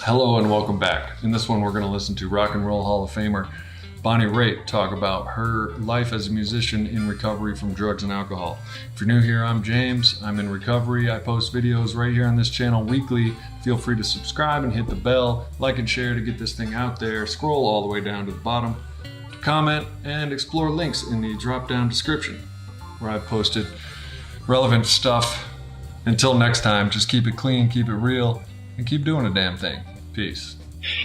Hello and welcome back. In this one, we're going to listen to Rock and Roll Hall of Famer Bonnie Raitt talk about her life as a musician in recovery from drugs and alcohol. If you're new here, I'm James. I'm in recovery. I post videos right here on this channel weekly. Feel free to subscribe and hit the bell, like and share to get this thing out there. Scroll all the way down to the bottom to comment and explore links in the drop-down description where I've posted relevant stuff. Until next time, just keep it clean, keep it real, and keep doing a damn thing. Peace.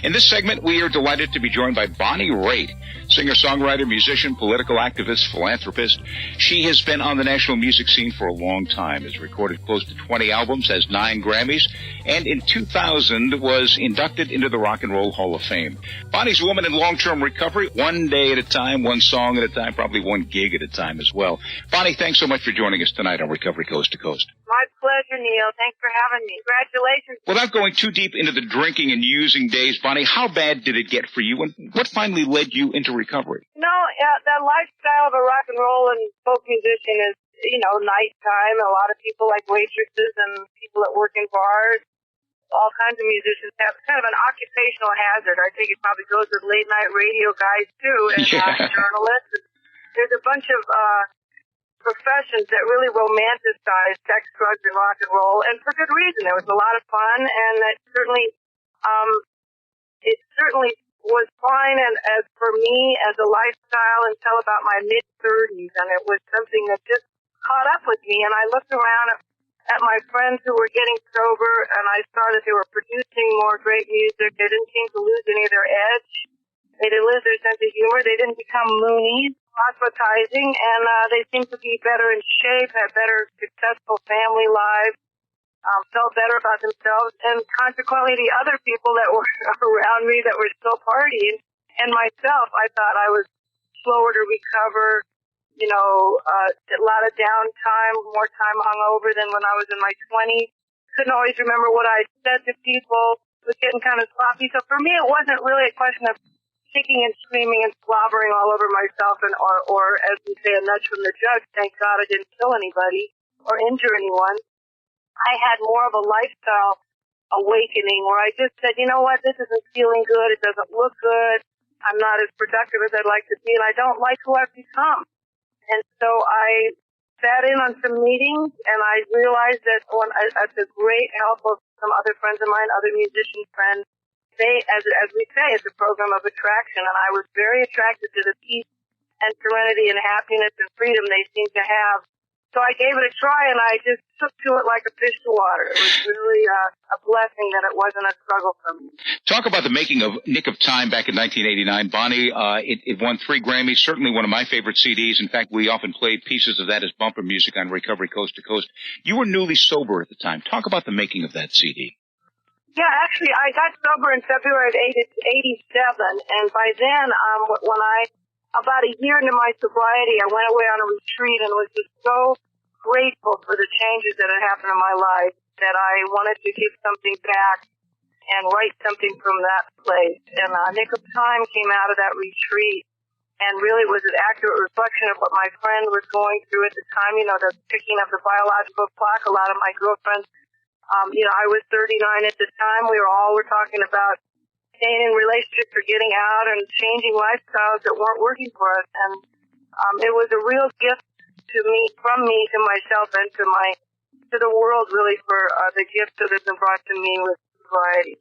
In this segment, we are delighted to be joined by Bonnie Raitt, singer-songwriter, musician, political activist, philanthropist. She has been on the national music scene for a long time, has recorded close to 20 albums, has 9 Grammys, and in 2000 was inducted into the Rock and Roll Hall of Fame. Bonnie's a woman in long-term recovery, one day at a time, one song at a time, probably one gig at a time as well. Bonnie, thanks so much for joining us tonight on Recovery Coast to Coast. My pleasure, Neil. Thanks for having me. Congratulations. Without going too deep into the drinking and using days, Bonnie, how bad did it get for you, and what finally led you into recovery? That lifestyle of a rock and roll and folk musician is, nighttime. A lot of people like waitresses and people that work in bars. All kinds of musicians have kind of an occupational hazard. I think it probably goes with late night radio guys too, and journalists. There's a bunch of professions that really romanticize sex, drugs, and rock and roll, and for good reason. There was a lot of fun, and it certainly was fine. And as for me, as a lifestyle until about my mid-30s, and it was something that just caught up with me. And I looked around at my friends who were getting sober, and I saw that they were producing more great music. They didn't seem to lose any of their edge. They didn't lose their sense of humor. They didn't become loonies, proselytizing, and they seemed to be better in shape, had better successful family lives, felt better about themselves, and consequently the other people that were around me that were still partying, and myself, I thought I was slower to recover, a lot of downtime, more time hungover than when I was in my 20s. Couldn't always remember what I said to people, was getting kind of sloppy. So for me, it wasn't really a question of kicking and screaming and slobbering all over myself, and or as we say, a nudge from the judge. Thank God I didn't kill anybody or injure anyone. I had more of a lifestyle awakening where I just said, you know what, this isn't feeling good. It doesn't look good. I'm not as productive as I'd like to be, and I don't like who I've become. And so I sat in on some meetings, and I realized that at the great help of some other friends of mine, other musician friends, they, as we say, it's a program of attraction, and I was very attracted to the peace and serenity and happiness and freedom they seem to have. So I gave it a try, and I just took to it like a fish to water. It was really a blessing that it wasn't a struggle for me. Talk about the making of Nick of Time back in 1989. Bonnie, it won 3 Grammys, certainly one of my favorite CDs. In fact, we often play pieces of that as bumper music on Recovery Coast to Coast. You were newly sober at the time. Talk about the making of that CD. Yeah, actually, I got sober in February of 87, and by then, about a year into my sobriety, I went away on a retreat and was just so grateful for the changes that had happened in my life that I wanted to give something back and write something from that place. And Nick of Time came out of that retreat and really was an accurate reflection of what my friend was going through at the time, the picking of the biological clock. A lot of my girlfriends, I was 39 at the time. We were talking about staying in relationships or getting out and changing lifestyles that weren't working for us. And it was a real gift to me, from me to myself and to the world, really, for the gifts that have been brought to me with sobriety.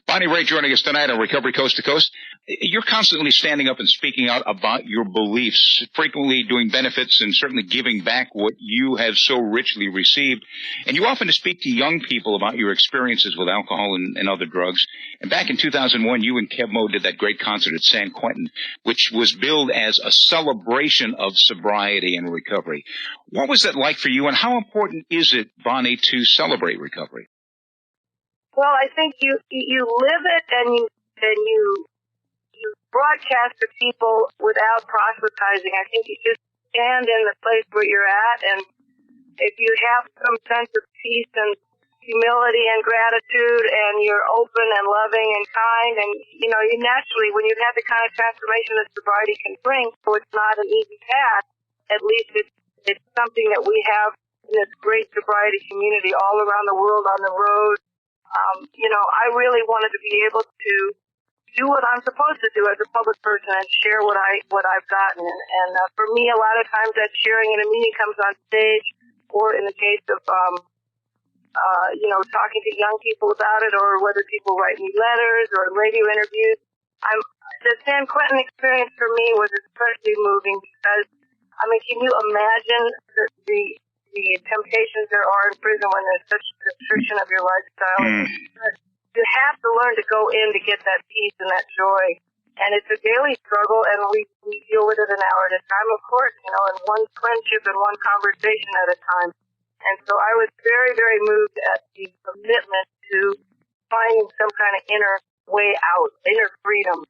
Bonnie Raitt joining us tonight on Recovery Coast to Coast. You're constantly standing up and speaking out about your beliefs, frequently doing benefits and certainly giving back what you have so richly received. And you often speak to young people about your experiences with alcohol and other drugs. And back in 2001, you and Kev Mo did that great concert at San Quentin, which was billed as a celebration of sobriety and recovery. What was that like for you, and how important is it, Bonnie, to celebrate recovery? Well, I think you live it and you broadcast to people without proselytizing. I think you just stand in the place where you're at, and if you have some sense of peace and humility and gratitude, and you're open and loving and kind, and you naturally, when you've had the kind of transformation that sobriety can bring, so it's not an easy path, at least it's something that we have in this great sobriety community all around the world, on the road, I really wanted to be able to do what I'm supposed to do as a public person and share what I've gotten. And for me, a lot of times that sharing in a meeting comes on stage, or in the case of talking to young people about it, or whether people write me letters or radio interviews. The San Quentin experience for me was especially moving because, can you imagine the temptations there are in prison when there's such restriction of your lifestyle? You have to learn to go in to get that peace and that joy. And it's a daily struggle, and we deal with it an hour at a time, of course, and one friendship and one conversation at a time. And so I was very, very moved at the commitment to finding some kind of inner way out, inner freedom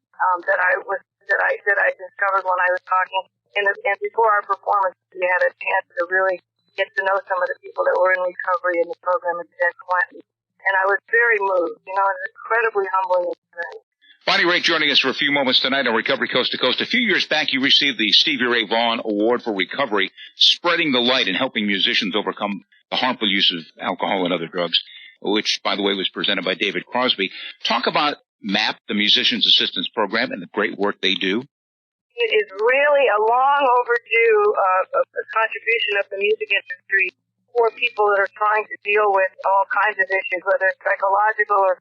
that I discovered when I was talking. And before our performance, we had a chance to really get to know some of the people that were in recovery in the program at San Quentin. And I was very moved. It was an incredibly humbling experience. Bonnie Raitt joining us for a few moments tonight on Recovery Coast to Coast. A few years back, you received the Stevie Ray Vaughan Award for Recovery, spreading the light and helping musicians overcome the harmful use of alcohol and other drugs, which, by the way, was presented by David Crosby. Talk about MAP, the Musicians Assistance Program, and the great work they do. It is really a long overdue contribution of the music industry for people that are trying to deal with all kinds of issues, whether it's psychological or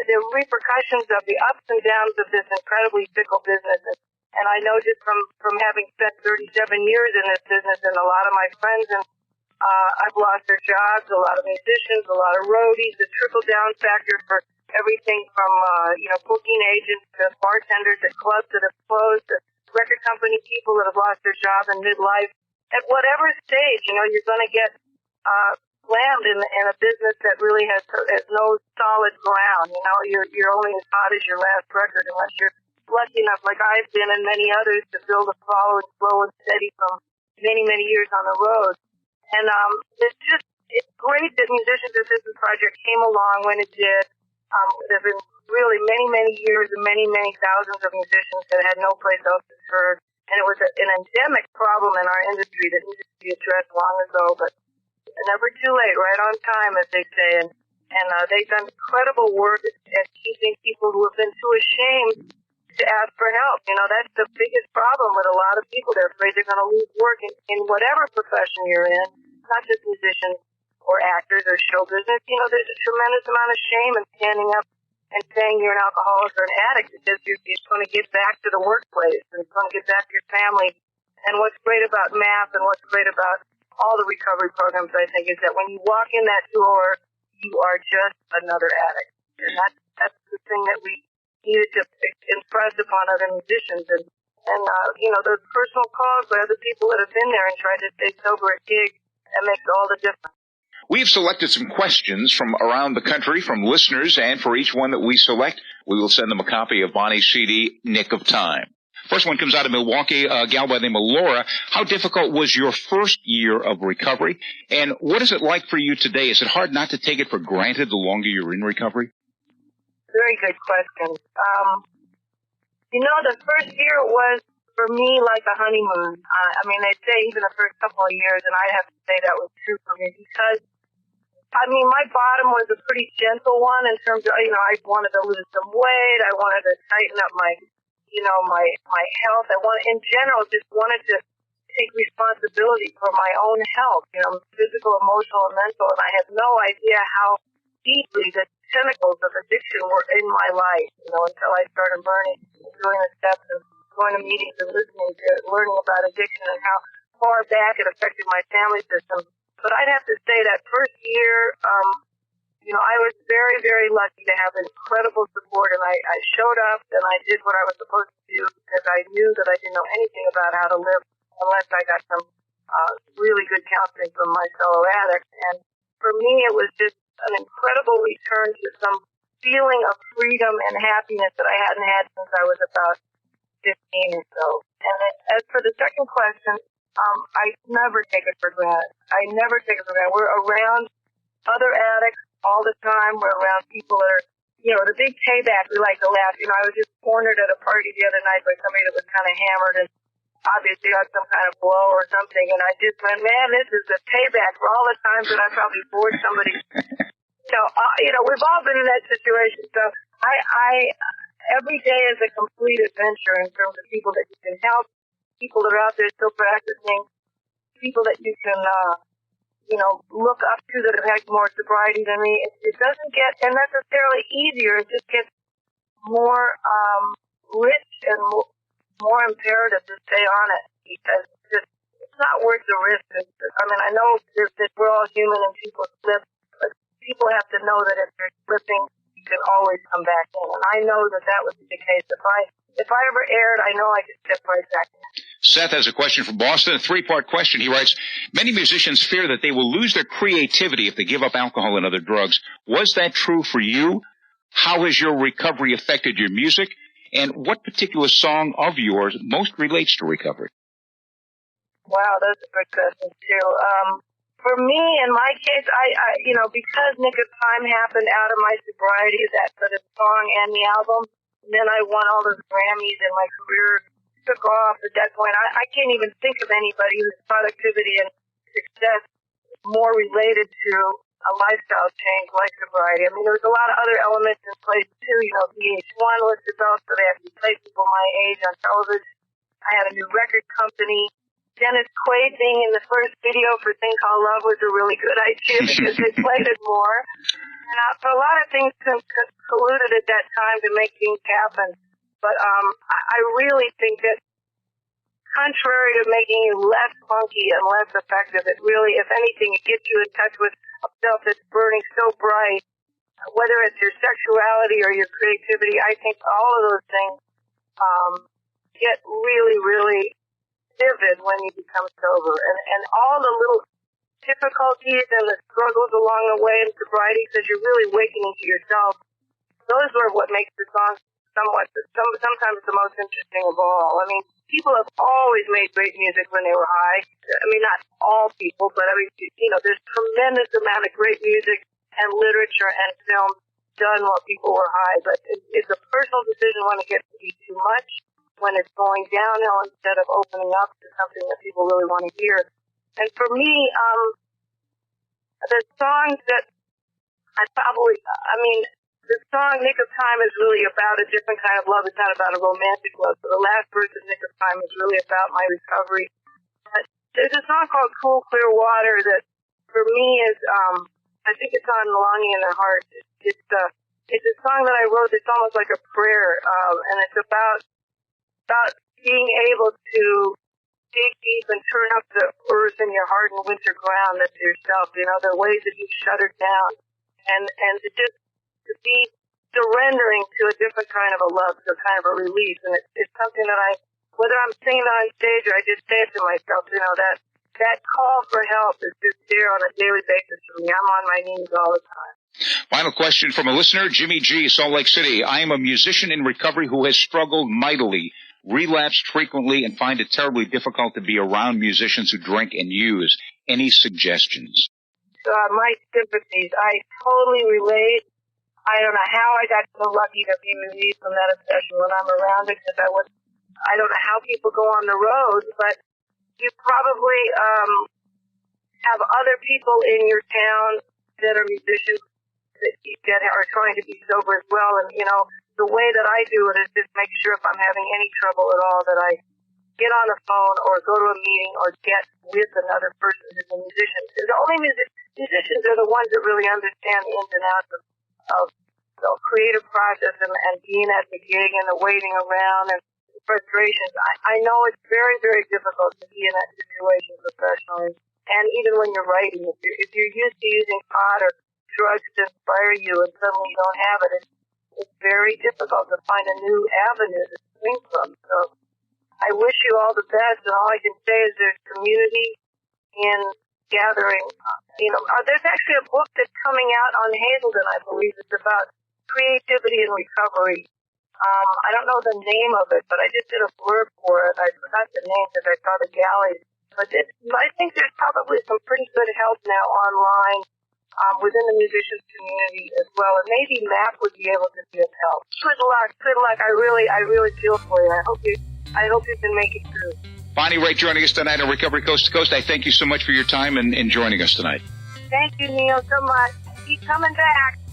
the repercussions of the ups and downs of this incredibly fickle business. And I know just from having spent 37 years in this business, and a lot of my friends, and I've lost their jobs, a lot of musicians, a lot of roadies, the trickle-down factor for everything from, booking agents to bartenders at clubs that have closed, to record company people that have lost their job in midlife. At whatever stage, you're going to get slammed in a business that really has no solid ground. You're only as hot as your last record, unless you're lucky enough, like I've been and many others, to build a following slow and steady from many, many years on the road. And it's great that Musicians Assistance Project came along when it did. There have been really many, many years and many, many thousands of musicians that had no place else to turn. And it was an endemic problem in our industry that needed to be addressed long ago, but never too late, right on time, as they say. And they've done incredible work at keeping people who have been too ashamed to ask for help. That's the biggest problem with a lot of people. They're afraid they're going to lose work in whatever profession you're in, not just musicians or actors or show business. There's a tremendous amount of shame in standing up and saying you're an alcoholic or an addict, because you're going to get back to the workplace and it's going to get back to your family. And what's great about MAP and what's great about all the recovery programs, I think, is that when you walk in that door, you are just another addict. And that's the thing that we needed to impress upon other musicians. And those personal calls by other people that have been there and tried to stay sober at gigs, that makes all the difference. We've selected some questions from around the country from listeners, and for each one that we select, we will send them a copy of Bonnie's CD, Nick of Time. First one comes out of Milwaukee, a gal by the name of Laura. How difficult was your first year of recovery, and what is it like for you today? Is it hard not to take it for granted the longer you're in recovery? Very good question. The first year was, for me, like a honeymoon. They say even the first couple of years, and I have to say that was true for me, because my bottom was a pretty gentle one in terms of, I wanted to lose some weight. I wanted to tighten up my health. In general, just wanted to take responsibility for my own health, physical, emotional, and mental. And I had no idea how deeply the tentacles of addiction were in my life, until I started learning, doing the steps and going to meetings and learning about addiction and how far back it affected my family system. But I'd have to say that first year, I was very, very lucky to have incredible support, and I showed up and I did what I was supposed to do, because I knew that I didn't know anything about how to live unless I got some really good counseling from my fellow addicts. And for me, it was just an incredible return to some feeling of freedom and happiness that I hadn't had since I was about 15 or so. And as for the second question, I never take it for granted. We're around other addicts all the time. We're around people that are, the big payback, we like to laugh. I was just cornered at a party the other night by somebody that was kind of hammered and obviously had some kind of blow or something. And I just went, man, this is the payback for all the times that I probably bored somebody We've all been in that situation. So I every day is a complete adventure in terms of people that you can help, people that are out there still practicing, people that you can, look up to that have had more sobriety than me. It doesn't get necessarily easier. It just gets more rich and more imperative to stay on it because it's not worth the risk. I know that we're all human and people slip, but people have to know that if they're slipping, you can always come back in. And I know that would be the case. If I ever erred, I know I could step right back in. Seth has a question from Boston, a 3-part question. He writes, many musicians fear that they will lose their creativity if they give up alcohol and other drugs. Was that true for you? How has your recovery affected your music? And what particular song of yours most relates to recovery? Wow, those are good questions, too. For me, in my case, because Nick of Time happened out of my sobriety, that sort of song and the album, and then I won all those Grammys and my career took off at that point. I can't even think of anybody whose productivity and success is more related to a lifestyle change like sobriety. I mean, there's a lot of other elements in place, too. VH1 was developed, so they had to play people my age on television. I had a new record company. Dennis Quaid being in the first video for Thing Called Love was a really good idea because they played it more. And so a lot of things colluded at that time to make things happen. But I really think that contrary to making you less funky and less effective, it really, if anything, it gets you in touch with a self that's burning so bright, whether it's your sexuality or your creativity. I think all of those things get really, really vivid when you become sober. And all the little difficulties and the struggles along the way in sobriety, because you're really awakening to yourself, those are what makes the song sometimes the most interesting of all. I mean, people have always made great music when they were high. I mean, not all people, but there's tremendous amount of great music and literature and film done while people were high. But it's a personal decision when it gets to be too much, when it's going downhill instead of opening up to something that people really want to hear. And for me, the songs that the song Nick of Time is really about a different kind of love. It's not about a romantic love. So the last verse of Nick of Time is really about my recovery. But there's a song called Cool Clear Water that for me is, I think it's on Longing in the Heart. It's a song that I wrote. It's almost like a prayer. And it's about being able to dig deep and turn up the earth in your heart and winter ground that's yourself. The ways that you've shuttered down. And to just to be surrendering to a different kind of a love, so kind of a release. And it's something that whether I'm singing it on stage or I just say it to myself, that call for help is just there on a daily basis for me. I'm on my knees all the time. Final question from a listener, Jimmy G, Salt Lake City. I am a musician in recovery who has struggled mightily, relapsed frequently, and find it terribly difficult to be around musicians who drink and use. Any suggestions? My sympathies. I totally relate. I don't know how I got so lucky to be released from that obsession when I'm around it, because I don't know how people go on the road, but you probably have other people in your town that are musicians that are trying to be sober as well. And, the way that I do it is just make sure if I'm having any trouble at all that I get on the phone or go to a meeting or get with another person who's a musician. The only musicians are the ones that really understand the ins and outs of the creative process and being at the gig and the waiting around and the frustrations. I know it's very, very difficult to be in that situation professionally. And even when you're writing, if you're used to using pot or drugs to inspire you and suddenly you don't have it, it's very difficult to find a new avenue to swing from. So I wish you all the best, and all I can say is there's community in gathering. There's actually a book that's coming out on Hazelden, I believe. It's about creativity and recovery. I don't know the name of it, but I just did a blurb for it. I forgot the name because I saw the galleys. But I think there's probably some pretty good help now online within the musicians community as well. And maybe Matt would be able to give help. Good luck. Good luck. I really feel for you. I hope you can make it through. Bonnie Raitt joining us tonight on Recovery Coast to Coast. I thank you so much for your time and joining us tonight. Thank you, Neil, so much. keep coming back.